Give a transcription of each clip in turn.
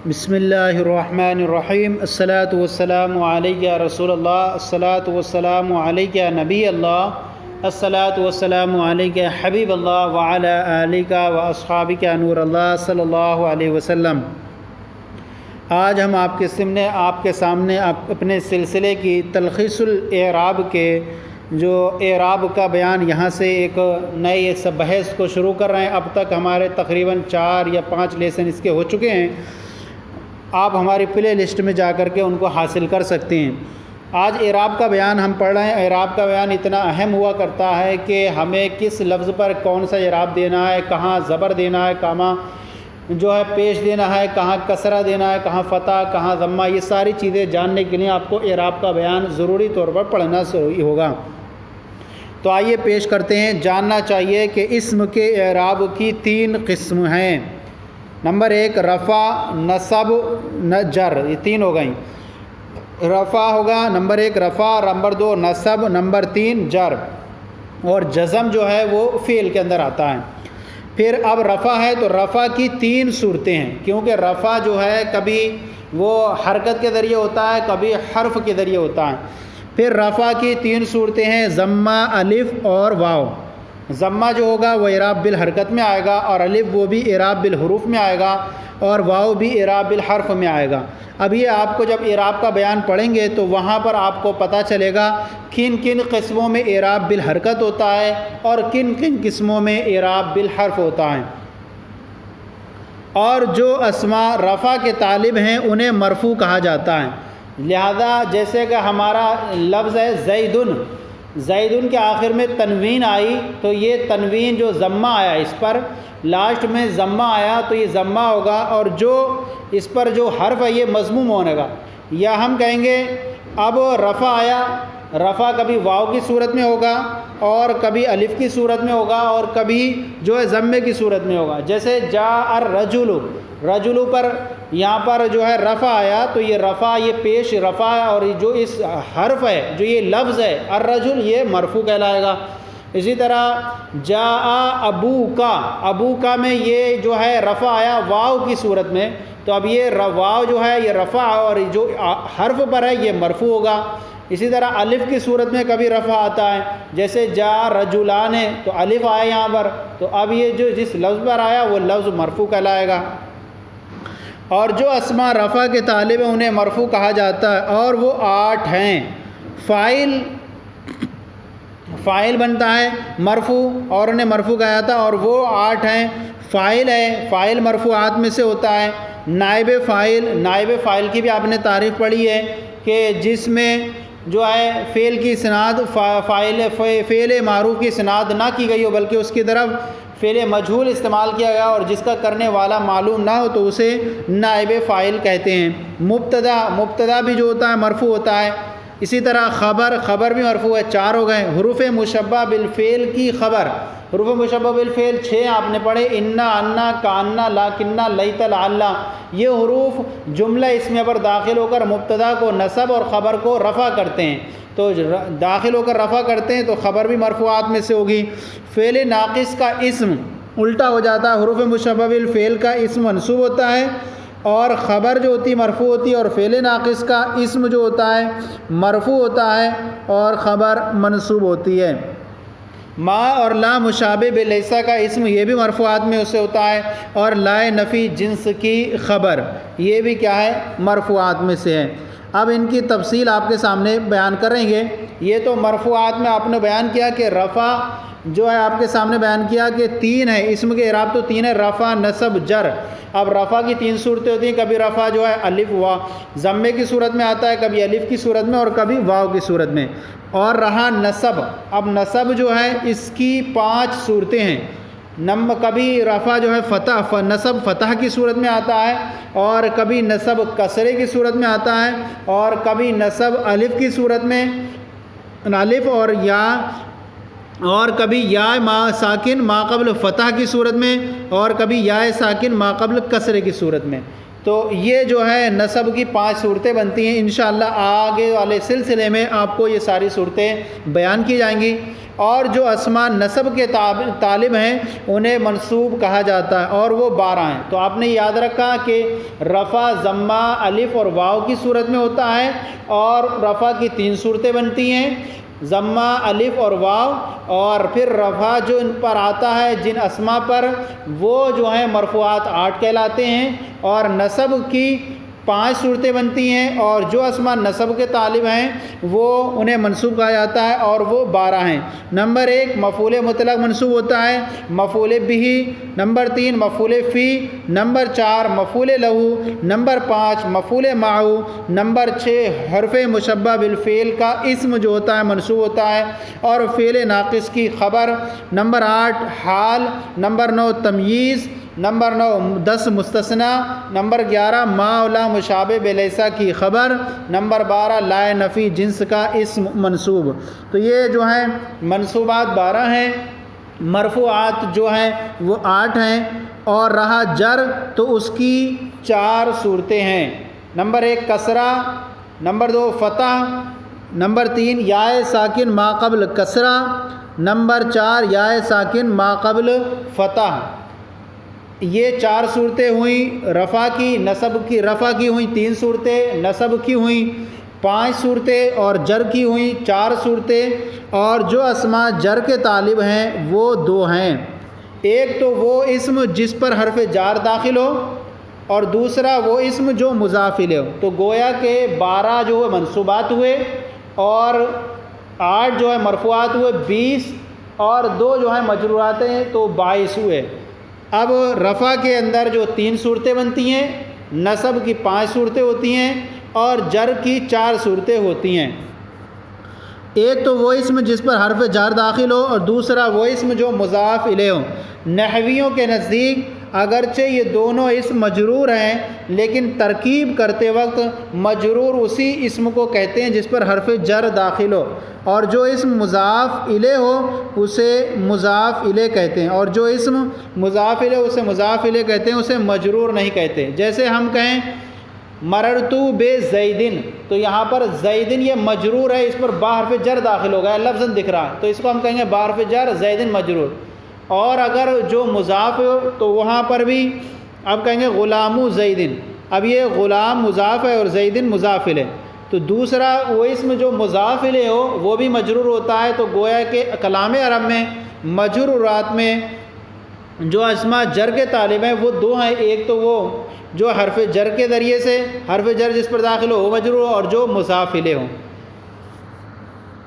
بسم اللہ الرحمن الرحیم الصلاۃ والسلام علیک یا رسول اللہ الصلاۃ والسلام علیک یا نبی اللہ الصلاۃ والسلام علیک یا حبیب اللہ وعلی آلک و اصحابک نور اللہ صلی اللہ علیہ وسلم۔ آج ہم آپ کے سامنے اپنے سلسلے کی تلخیص الاعراب کے جو اعراب کا بیان یہاں سے ایک نئے بحث کو شروع کر رہے ہیں۔ اب تک ہمارے تقریباً 4 یا 5 لیسن اس کے ہو چکے ہیں، آپ ہماری پلے لسٹ میں جا کر کے ان کو حاصل کر سکتے ہیں۔ آج اعراب کا بیان ہم پڑھ رہے ہیں۔ اعراب کا بیان اتنا اہم ہوا کرتا ہے کہ ہمیں کس لفظ پر کون سا اعراب دینا ہے، کہاں زبر دینا ہے، کہاں جو ہے پیش دینا ہے، کہاں کسرہ دینا ہے، کہاں فتح، کہاں ضمہ، یہ ساری چیزیں جاننے کے لیے آپ کو اعراب کا بیان ضروری طور پر پڑھنا ضروری ہوگا۔ تو آئیے پیش کرتے ہیں۔ جاننا چاہیے کہ اسم کے اعراب کی 3 قسم ہیں۔ نمبر 1 رفع، نصب، جر، یہ 3 ہو گئیں۔ رفع ہوگا نمبر 1 رفع، نمبر 2 نصب، نمبر 3 جر، اور جزم جو ہے وہ فعل کے اندر آتا ہے۔ پھر اب رفع ہے تو رفع کی 3 صورتیں ہیں، کیونکہ رفع جو ہے کبھی وہ حرکت کے ذریعے ہوتا ہے، کبھی حرف کے ذریعے ہوتا ہے۔ پھر رفع کی 3 صورتیں ہیں، ضمہ، الف اور واو۔ ضمہ جو ہوگا وہ اعراب بالحرکت میں آئے گا، اور الف وہ بھی اعراب بالحروف میں آئے گا، اور واو بھی اعراب بالحرف میں آئے گا۔ اب یہ آپ کو جب اعراب کا بیان پڑھیں گے تو وہاں پر آپ کو پتہ چلے گا کن کن قسموں میں اعراب بالحرکت ہوتا ہے اور کن کن قسموں میں اعراب بالحرف ہوتا ہے۔ اور جو اسماء رفع کے طالب ہیں انہیں مرفوع کہا جاتا ہے۔ لہذا جیسے کہ ہمارا لفظ ہے زیدن، زیدن کے آخر میں تنوین آئی تو یہ تنوین جو ضمہ آیا، اس پر لاسٹ میں ضمہ آیا تو یہ ضمہ ہوگا، اور جو اس پر جو حرف ہے یہ مضموم ہونے گا۔ یا ہم کہیں گے اب رفع آیا، رفع کبھی واو کی صورت میں ہوگا اور کبھی الف کی صورت میں ہوگا اور کبھی جو ہے ضمے کی صورت میں ہوگا۔ جیسے جاء الرجل، رجل پر یہاں پر جو ہے رفع آیا تو یہ رفع یہ پیش رفع ہے، اور جو اس حرف ہے جو یہ لفظ ہے الرجل یہ مرفوع کہلائے گا۔ اسی طرح جاء ابوکا، ابوکا میں یہ جو ہے رفع آیا واو کی صورت میں، تو اب یہ واو جو ہے یہ رفع اور جو حرف پر ہے یہ مرفوع ہوگا۔ اسی طرح الف کی صورت میں کبھی رفع آتا ہے، جیسے جاء رجلان تو الف آیا یہاں پر، تو اب یہ جو جس لفظ پر آیا وہ لفظ مرفوع کہلائے گا۔ اور جو اسماء رفع کے طالب ہیں انہیں مرفوع کہا جاتا ہے، اور وہ 8 ہیں۔ فاعل بنتا ہے مرفوع، اور انہیں مرفوع کہا جاتا ہے، اور وہ 8 ہیں۔ فاعل ہے، فاعل مرفوعات میں سے ہوتا ہے۔ نائب فاعل، نائب فاعل کی بھی آپ نے تعریف پڑھی ہے کہ جس میں جو ہے فعل کی اسناد فعل معروف کی اسناد نہ کی گئی ہو بلکہ اس کی طرف فعل مجہول استعمال کیا گیا، اور جس کا کرنے والا معلوم نہ ہو تو اسے نائب فاعل کہتے ہیں۔ مبتدا بھی جو ہوتا ہے مرفوع ہوتا ہے۔ اسی طرح خبر بھی مرفوع ہے۔ 4 ہو گئے۔ حروف مشبہ بالفعل کی خبر، حروف مشبہ بالفعل 6 آپ نے پڑھے، انا، انا، کانا، لاکنہ، لیت، لعل۔ یہ حروف جملہ اسمیہ پر داخل ہو کر مبتدا کو نصب اور خبر کو رفع کرتے ہیں، تو داخل ہو کر رفع کرتے ہیں تو خبر بھی مرفوعات میں سے ہوگی۔ فعل ناقص کا اسم الٹا ہو جاتا ہے، حروف مشبہ بالفعل کا اسم منصوب ہوتا ہے اور خبر جو ہوتی مرفوع ہوتی ہے، اور فعل ناقص کا اسم جو ہوتا ہے مرفوع ہوتا ہے اور خبر منصوب ہوتی ہے۔ ما اور لا مشابہ بلیسا کا اسم یہ بھی مرفوعات میں اسے ہوتا ہے، اور لا نفی جنس کی خبر یہ بھی کیا ہے مرفوعات میں سے ہے۔ اب ان کی تفصیل آپ کے سامنے بیان کریں گے۔ یہ تو مرفوعات میں آپ نے بیان کیا کہ رفع جو ہے آپ کے سامنے بیان کیا کہ 3 ہے، اسم کے اعراب تو 3 ہے، رفع، نصب، جر۔ اب رفع کی 3 صورتیں ہوتی ہیں، کبھی رفع جو ہے الف وا ضمے کی صورت میں آتا ہے، کبھی الف کی صورت میں اور کبھی واو کی صورت میں۔ اور رہا نصب، اب نصب جو ہے اس کی 5 صورتیں ہیں۔ کبھی رفع جو ہے نصب فتح کی صورت میں آتا ہے، اور کبھی نصب کسرے کی صورت میں آتا ہے، اور کبھی نصب الف کی صورت میں الف اور یا، اور کبھی یا ما ساکن ما قبل فتح کی صورت میں، اور کبھی یا ساکن ما قبل کسرے کی صورت میں۔ تو یہ جو ہے نصب کی 5 صورتیں بنتی ہیں۔ انشاءاللہ آگے والے سلسلے میں آپ کو یہ ساری صورتیں بیان کی جائیں گی۔ اور جو اسماء نصب کے طالب ہیں انہیں منصوب کہا جاتا ہے، اور وہ 12 ہیں۔ تو آپ نے یاد رکھا کہ رفع ضمہ الف اور واو کی صورت میں ہوتا ہے، اور رفع کی 3 صورتیں بنتی ہیں، ضمہ الف اور واو، اور پھر رفع جو ان پر آتا ہے جن اسماء پر، وہ جو ہیں مرفوعات 8 کہلاتے ہیں، اور نصب کی 5 صورتیں بنتی ہیں، اور جو اسماء نصب کے طالب ہیں وہ انہیں منصوب کہا جاتا ہے، اور وہ 12 ہیں۔ نمبر 1 مفعول مطلق منصوب ہوتا ہے، مفعول بہ، نمبر 3 مفعول فی، نمبر 4 مفعول لہ، نمبر 5 مفعول معہ، نمبر 6 حرف مشبہ بالفعل کا اسم جو ہوتا ہے منصوب ہوتا ہے، اور فعل ناقص کی خبر، نمبر 8 حال، نمبر 9 تمییز، نمبر 10 مستثنی، نمبر 11 ما و لا مشابہ بلیسا کی خبر، نمبر 12 لا نفی جنس کا اسم منصوب۔ تو یہ جو ہیں منصوبات 12 ہیں، مرفوعات جو ہیں وہ 8 ہیں، اور رہا جر تو اس کی 4 صورتیں ہیں۔ نمبر 1 کسرہ، نمبر 2 فتح، نمبر 3 یائے ساکن ما قبل کسرہ، نمبر 4 یائے ساکن ما قبل فتح۔ یہ 4 صورتیں ہوئیں رفع کی، نصب کی، رفع کی ہوئیں 3 صورتیں، نصب کی ہوئیں 5 صورتیں، اور جر کی ہوئیں 4 صورتیں، اور جو اسماء جر کے طالب ہیں وہ 2 ہیں۔ ایک تو وہ اسم جس پر حرف جار داخل ہو، اور دوسرا وہ اسم جو مضاف الیہ ہو۔ تو گویا کہ 12 جو ہے منصوبات ہوئے، اور 8 جو ہے مرفوعات ہوئے 20، اور 2 جو ہیں مجرورات ہیں تو 22 ہوئے۔ اب رفع کے اندر جو 3 صورتیں بنتی ہیں، نصب کی 5 صورتیں ہوتی ہیں، اور جر کی 4 صورتیں ہوتی ہیں۔ ایک تو وہ اسم جس پر حرف جار داخل ہو، اور دوسرا وہ اسم جو مضاف الیہ ہو۔ نحویوں کے نزدیک اگرچہ یہ دونوں اسم مجرور ہیں، لیکن ترکیب کرتے وقت مجرور اسی اسم کو کہتے ہیں جس پر حرف جر داخل ہو، اور جو اسم مضاف الیہ ہو اسے مضاف الیہ کہتے ہیں، اور جو اسم مضاف الیہ اسے مضاف الیہ کہتے ہیں، اسے مجرور نہیں کہتے۔ جیسے ہم کہیں مررتو بے زیدن، تو یہاں پر زیدن یہ مجرور ہے، اس پر با حرف جر داخل ہو گیا، لفظاً دکھ رہا ہے، تو اس کو ہم کہیں گے با حرف جر زیدن مجرور۔ اور اگر جو مضاف ہو تو وہاں پر بھی اب کہیں گے غلام زیدن، اب یہ غلام مضاف ہے اور زیدن مضاف الیہ، تو دوسرا وہ اسم جو مضاف الیہ ہو وہ بھی مجرور ہوتا ہے۔ تو گویا کہ کلام عرب میں مجرورات میں جو اسماء جر کے طالب ہیں وہ 2 ہیں، ایک تو وہ جو حرف جر کے ذریعے سے، حرف جر جس پر داخل ہو وہ مجرور ہو، اور جو مضاف الیہ ہو۔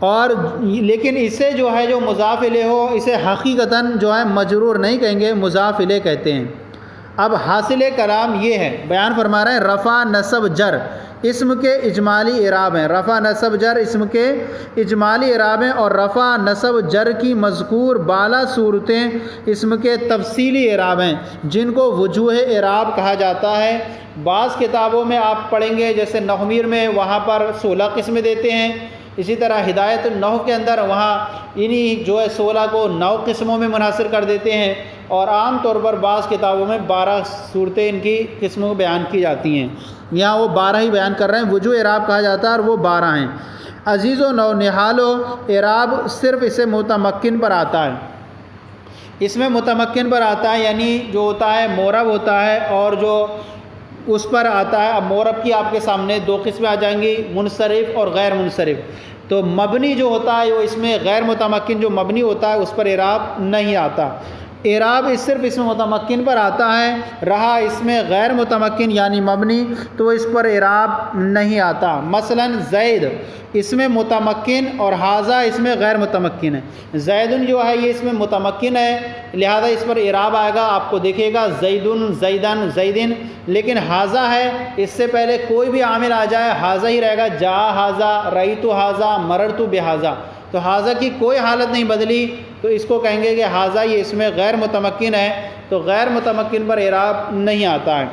اور لیکن اسے جو ہے جو مضاف الیہ ہو اسے حقیقتاً جو ہے مجرور نہیں کہیں گے، مضاف الیہ کہتے ہیں۔ اب حاصل کلام یہ ہے، بیان فرما رہے ہیں رفع نصب جر اسم کے اجمالی اعراب ہیں، رفع نصب جر اسم کے اجمالی اعراب ہیں، اور رفع نصب جر کی مذکور بالا صورتیں اسم کے تفصیلی اعراب ہیں جن کو وجوہ اعراب کہا جاتا ہے۔ بعض کتابوں میں آپ پڑھیں گے جیسے نحویر میں وہاں پر 16 قسمیں دیتے ہیں، اسی طرح ہدایت النحو کے اندر وہاں انہی جو ہے 16 کو 9 قسموں میں منحصر کر دیتے ہیں، اور عام طور پر بعض کتابوں میں 12 صورتیں ان کی قسموں بیان کی جاتی ہیں، یہاں وہ 12 ہی بیان کر رہے ہیں، وجوہ اعراب کہا جاتا ہے اور وہ 12 ہیں۔ عزیز و نحال و اعراب صرف اسے متمکن پر آتا ہے، اس میں متمکن پر آتا ہے، یعنی جو ہوتا ہے مورب ہوتا ہے اور جو اس پر آتا ہے۔ اب مورب کی آپ کے سامنے 2 قسمیں آ جائیں گی، منصرف اور غیر منصرف۔ تو مبنی جو ہوتا ہے وہ اس میں غیر متمکن جو مبنی ہوتا ہے اس پر اعراب نہیں آتا، اعراب صرف اس میں متمکن پر آتا ہے، رہا اس میں غیر متمکن یعنی مبنی تو اس پر اعراب نہیں آتا۔ مثلا زید اس میں متمکن اور حاذا اس میں غیر متمکن ہے، زیدن جو ہے یہ اس میں متمکن ہے لہذا اس پر اعراب آئے گا، آپ کو دیکھے گا زیدن زیدن زیدن، لیکن حاذا ہے اس سے پہلے کوئی بھی عامل آ جائے حاذا ہی رہے گا، جا حاذا، رأیت حاذا، مررت بحاذا، تو حاذا کی کوئی حالت نہیں بدلی، تو اس کو کہیں گے کہ حاذا یہ اس میں غیر متمکن ہے، تو غیر متمکن پر اعراب نہیں آتا ہے۔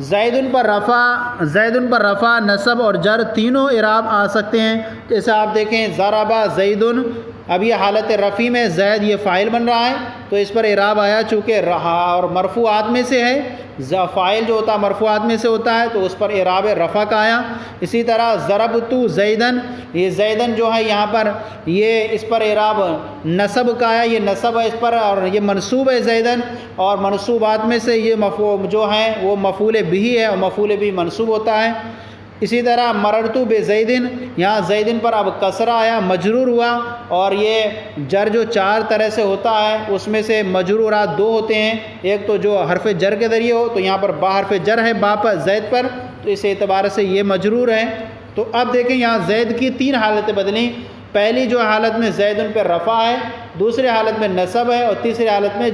زیدن پر رفع نصب اور جر تینوں اعراب آ سکتے ہیں، جیسے آپ دیکھیں ضربا زیدن، اب یہ حالت رفع میں زید یہ فاعل بن رہا ہے تو اس پر اعراب آیا، چونکہ رہا اور مرفوعات میں سے ہے فاعل جو ہوتا ہے مرفوعات میں سے ہوتا ہے تو اس پر اعراب رفع کا آیا۔ اسی طرح ضربت زیدن، یہ زیدن جو ہے یہاں پر یہ اس پر اعراب نصب کا آیا، یہ نصب ہے اس پر، اور یہ منصوب ہے زیدن، اور منصوبات میں سے یہ جو ہیں وہ مفعول بہ ہے، اور مفعول بہ منصوب ہوتا ہے۔ اسی طرح مررت بزیدن، یہاں زیدن پر اب کسرہ آیا، مجرور ہوا، اور یہ جر جو 4 طرح سے ہوتا ہے اس میں سے مجرورات 2 ہوتے ہیں، ایک تو جو حرف جر کے ذریعے ہو، تو یہاں پر با حرف جر ہے با پر زید پر، تو اس اعتبار سے یہ مجرور ہے۔ تو اب دیکھیں یہاں زید کی 3 حالتیں بدلیں، پہلی جو حالت میں زید ان پہ رفع ہے، دوسری حالت میں نصب ہے، اور تیسری حالت میں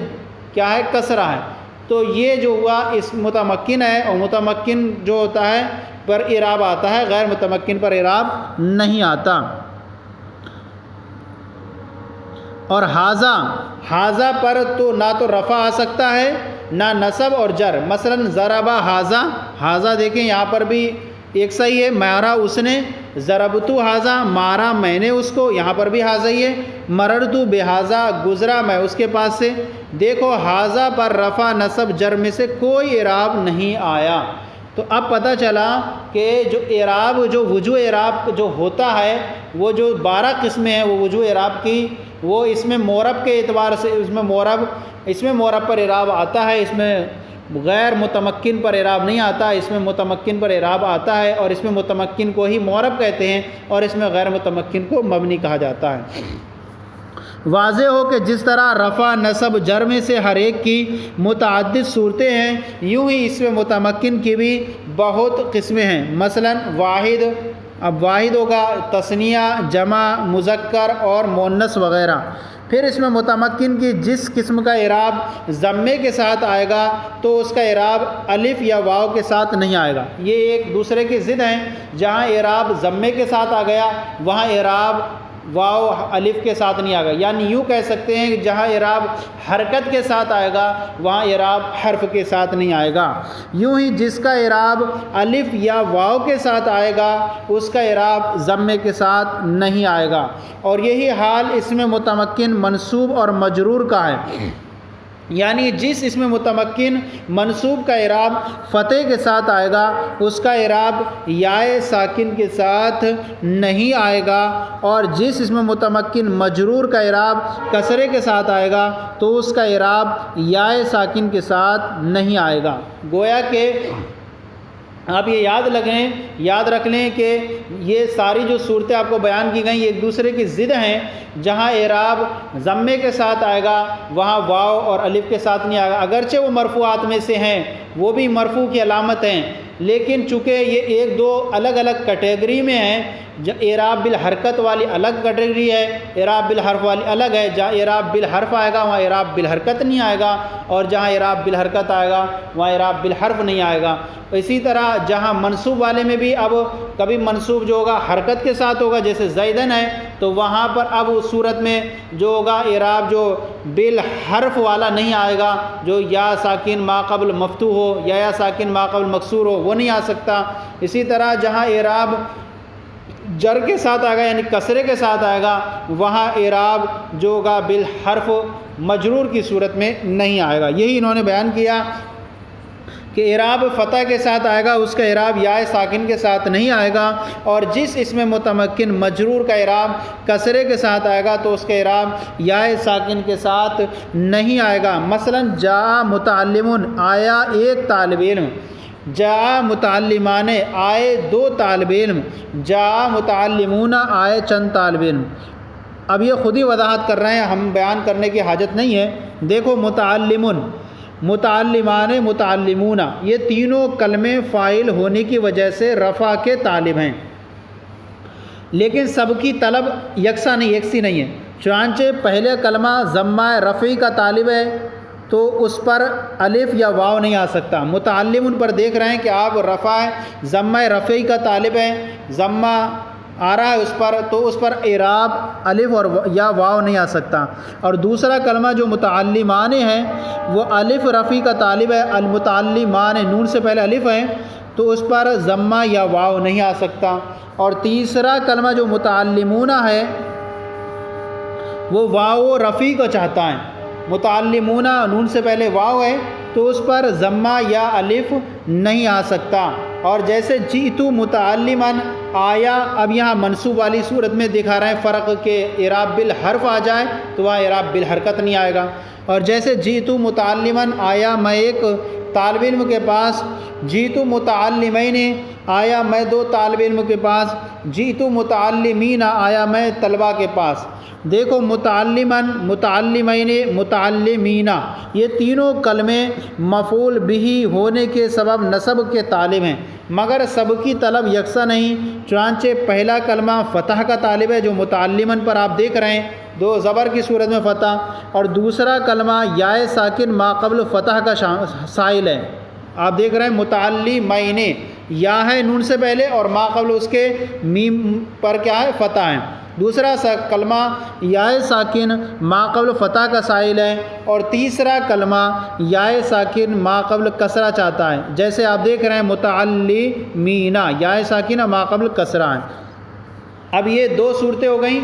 کیا ہے کسرہ ہے۔ تو یہ جو ہوا اس متمکن ہے، اور متمکن جو ہوتا ہے پر اعراب آتا ہے، غیر متمکن پر اعراب نہیں آتا۔ اور حاذا پر تو نہ تو رفع آ سکتا ہے نہ نصب اور جر، مثلا ضربا حاذا دیکھیں یہاں پر بھی ایک صحیح ہے، مارا اس نے، ضربتو حاذا مارا میں نے اس کو، یہاں پر بھی حاذا ہی ہے، مررتو بحاذا گزرا میں اس کے پاس سے۔ دیکھو حاذا پر رفع نصب جر میں سے کوئی اعراب نہیں آیا۔ تو اب پتہ چلا کہ جو اعراب جو وجوہ اعراب جو ہوتا ہے وہ جو 12 قسمیں ہیں وہ وجوہ اعراب کی، وہ اس میں معرب کے اعتبار سے اس میں معرب پر اعراب آتا ہے، اس میں غیر متمکن پر اعراب نہیں آتا، اس میں متمکن پر اعراب آتا ہے، اور اس میں متمکن کو ہی معرب کہتے ہیں، اور اس میں غیر متمکن کو مبنی کہا جاتا ہے۔ واضح ہو کہ جس طرح رفع نصب جر میں سے ہر ایک کی متعدد صورتیں ہیں، یوں ہی اس میں متمکن کی بھی بہت قسمیں ہیں۔ مثلا واحد، اب واحد ہوگا تثنیہ، جمع، مذکر اور مؤنث وغیرہ۔ پھر اس میں متمکن کی جس قسم کا اعراب ضمے کے ساتھ آئے گا تو اس کا اعراب الف یا واو کے ساتھ نہیں آئے گا، یہ ایک دوسرے کی ضد ہیں۔ جہاں اعراب ضمے کے ساتھ آ گیا وہاں اعراب واو الف کے ساتھ نہیں آئے گا، یعنی یوں کہہ سکتے ہیں کہ جہاں اعراب حرکت کے ساتھ آئے گا وہاں اعراب حرف کے ساتھ نہیں آئے گا۔ یوں ہی جس کا اعراب الف یا واو کے ساتھ آئے گا اس کا اعراب ضمے کے ساتھ نہیں آئے گا، اور یہی حال اس میں متمکن منصوب اور مجرور کا ہے، یعنی جس اس میں متمکن منصوب کا اعراب فتح کے ساتھ آئے گا اس کا اعراب یائے ساکن کے ساتھ نہیں آئے گا، اور جس اس میں متمکن مجرور کا اعراب کسرے کے ساتھ آئے گا تو اس کا اعراب یائے ساکن کے ساتھ نہیں آئے گا۔ گویا کہ آپ یہ یاد رکھ لیں کہ یہ ساری جو صورتیں آپ کو بیان کی گئیں یہ ایک دوسرے کی ضد ہیں۔ جہاں اعراب ضمے کے ساتھ آئے گا وہاں واو اور الف کے ساتھ نہیں آئے گا، اگرچہ وہ مرفوعات میں سے ہیں، وہ بھی مرفوع کی علامت ہیں، لیکن چونکہ یہ ایک دو الگ الگ کیٹیگری میں ہیں، اعراب بالحرکت والی الگ کیٹیگری ہے، اعراب بالحرف والی الگ ہے۔ جہاں اعراب بالحرف آئے گا وہاں اعراب بالحرکت نہیں آئے گا، اور جہاں اعراب بالحرکت آئے گا وہاں اعراب بالحرف نہیں آئے گا۔ اسی طرح جہاں منصوب والے میں بھی اب کبھی منصوب جو ہوگا حرکت کے ساتھ ہوگا، جیسے زیدن ہے، تو وہاں پر اب اس صورت میں جو ہوگا اعراب جو بالحرف والا نہیں آئے گا، جو یا ساکن ما قبل مفتوح ہو یا ساکن ما قبل مکسور ہو وہ نہیں آ سکتا۔ اسی طرح جہاں اعراب جر کے ساتھ آئے گا یعنی کسرے کے ساتھ آئے گا وہاں اعراب جو ہوگا بالحرف مجرور کی صورت میں نہیں آئے گا۔ یہی انہوں نے بیان کیا کہ اعراب فتح کے ساتھ آئے گا اس کا اعراب یائے ساکن کے ساتھ نہیں آئے گا، اور جس اس میں متمکن مجرور کا اعراب کسرے کے ساتھ آئے گا تو اس کا اعراب یائے ساکن کے ساتھ نہیں آئے گا۔ مثلا جاء متعلمن، آیا ایک طالب علم، جاء متعلمان، آئے دو طالب علم، جاء متعلمون، آئے چند طالب علم۔ اب یہ خود ہی وضاحت کر رہے ہیں، ہم بیان کرنے کی حاجت نہیں ہے۔ دیکھو متعلمن، متعلمان، متعلمون، یہ تینوں کلمے فاعل ہونے کی وجہ سے رفع کے طالب ہیں، لیکن سب کی طلب یکساں نہیں ہے۔ چنانچہ پہلے کلمہ ضمہ رفعی کا طالب ہے تو اس پر الف یا واو نہیں آ سکتا۔ متعلم ان پر دیکھ رہے ہیں کہ آپ رفع ضمہ رفعی کا طالب ہیں، ضمہ آ رہا ہے اس پر، تو اس پر اعراب الف اور یا واو نہیں آ سکتا۔ اور دوسرا کلمہ جو متعلمان ہے وہ الف رفعی کا طالب ہے، المتعلمان نون سے پہلے الف ہے تو اس پر ضمہ یا واو نہیں آ سکتا۔ اور تیسرا کلمہ جو متعلمون ہے وہ واو رفعی کو چاہتا ہے، متعلمون نون سے پہلے واو ہے تو اس پر ضمہ یا الف نہیں آ سکتا. اور جیسے جئتو متعلماً آیا، اب یہاں منصوب والی صورت میں دکھا رہے ہیں فرق کہ اعراب بالحرف آ جائے تو وہاں اعراب بالحرکت نہیں آئے گا. اور جیسے جئتو متعلماً آیا میں ایک طالب علم کے پاس، جئتو متعلمین آیا میں دو طالب علم کے پاس، جئتو متعلمین آیا میں طلبہ کے پاس. دیکھو متعلماً، متعلمین، متعلمین، یہ تینوں کلمے مفعول بہ ہونے کے سبب نصب کے طالب ہیں، مگر سب کی طلب یکساں نہیں. چنانچہ پہلا کلمہ فتح کا طالب ہے جو متعلماً پر آپ دیکھ رہے ہیں، دو زبر کی صورت میں فتح، اور دوسرا کلمہ یائے ساکن ما قبل فتح کا سائل ہے. آپ دیکھ رہے ہیں متعلمین، یا ہے نون سے پہلے اور ما قبل اس کے میم پر کیا ہے؟ فتح ہے. دوسرا کلمہ یائے ساکن ما قبل فتح کا سائل ہے، اور تیسرا کلمہ یائے ساکن ما قبل کسرہ چاہتا ہے. جیسے آپ دیکھ رہے ہیں متعلمین، یائے ساکن ما قبل کسرہ ہے. اب یہ دو صورتیں ہو گئیں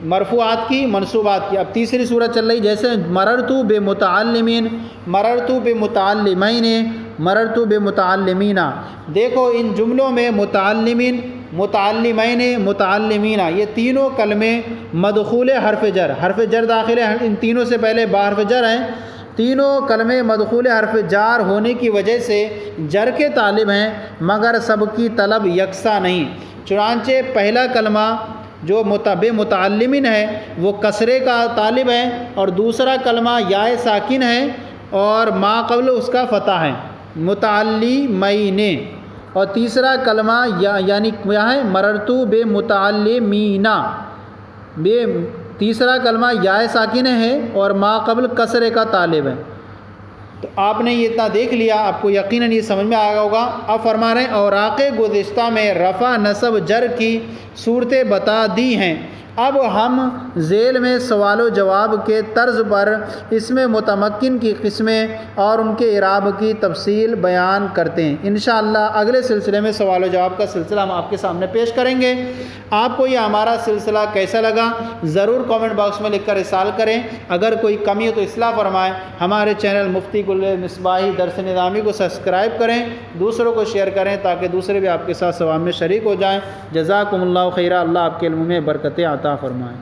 مرفوعات کی، منصوبات کی. اب تیسری صورت چل رہی، جیسے مررتو بمتعلمین، مررتو بمتعلمین، مررتو بمتعلمین. دیکھو ان جملوں میں متعلمین، متعلمین، متعلمین، یہ تینوں کلمے مدخول حرف جر، حرف جر داخل ہے، ان تینوں سے پہلے با حرف جر ہیں. تینوں کلمے مدخول حرف جار ہونے کی وجہ سے جر کے طالب ہیں، مگر سب کی طلب یکساں نہیں. چنانچہ پہلا کلمہ جو متعلمین ہے وہ کسرے کا طالب ہے، اور دوسرا کلمہ یائے ساکن ہے اور ما قبل اس کا فتح ہے متعلمین، اور تیسرا کلمہ یعنی کیا ہے؟ مررتو بے متعلمین، تیسرا کلمہ یائے ساکن ہے اور ما قبل کسرے کا طالب ہے. تو آپ نے یہ اتنا دیکھ لیا، آپ کو یقیناً یہ سمجھ میں آیا ہوگا. اب فرما رہے ہیں اوراق گزشتہ میں رفع نصب جر کی صورتیں بتا دی ہیں. اب ہم ذیل میں سوال و جواب کے طرز پر اس میں متمکن کی قسمیں اور ان کے اعراب کی تفصیل بیان کرتے ہیں. انشاءاللہ اگلے سلسلے میں سوال و جواب کا سلسلہ ہم آپ کے سامنے پیش کریں گے. آپ کو یہ ہمارا سلسلہ کیسا لگا ضرور کامنٹ باکس میں لکھ کر ارسال کریں. اگر کوئی کمی ہو تو اصلاح فرمائیں. ہمارے چینل مفتی گل مصباحی درس نظامی کو سبسکرائب کریں، دوسروں کو شیئر کریں تاکہ دوسرے بھی آپ کے ساتھ ثواب میں شریک ہو جائیں. جزاکم اللہ خیرہ. اللہ آپ کے علم میں برکتیں عطا فرمائیں.